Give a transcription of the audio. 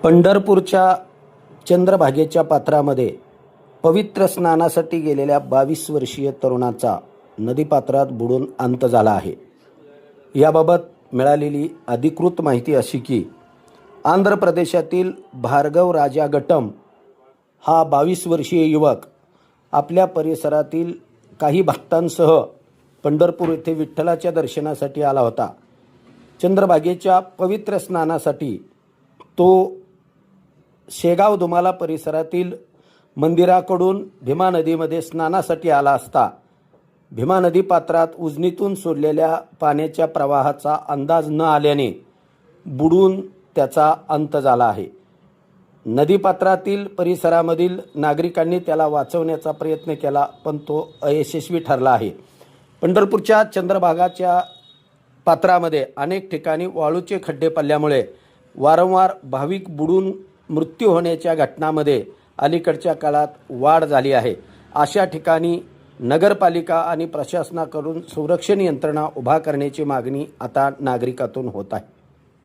पंढरपूरच्या चंद्रभागेच्या पात्रामध्ये पवित्र स्नानासाठी गेलेल्या 22 वर्षीय तरुणाचा नदीपात्रात बुडून अंत झाला आहे। याबाबत मिळालेली अधिकृत माहिती अशी की आंध्र प्रदेशातील भार्गव राजा गटम हा 22 वर्षीय युवक आपल्या परिसरातील काही भक्तांसह पंढरपूर येथे विठ्ठलाच्या दर्शनासाठी आला होता। चंद्रभागेच्या पवित्र स्नानासाठी तो शेगाव दुमाला परिसरातील मंदिराकडून भीमा नदीमध्ये स्नानासाठी आला असता भीमा नदी पात्रात उजनीतून सोडलेल्या पाण्याच्या प्रवाहाचा अंदाज न आल्याने बुडून त्याचा अंत झाला आहे। नदीपात्रातील परिसरामधील नागरिकांनी त्याला वाचवण्याचा प्रयत्न केला पण तो अयशस्वी ठरला आहे। पंढरपूरच्या चंद्रभागाच्या पात्रामध्ये अनेक ठिकाणी वाळूचे खड्डे पडल्यामुळे वारंवार भाविक बुडून मृत्यू होण्याच्या घटनांमध्ये अलीकडच्या काळात वाढ झाली आहे। अशा ठिकाणी नगरपालिका आणि प्रशासनाकडून संरक्षण यंत्रणा उभा करण्याची मागणी आता नागरिकातून होत आहे।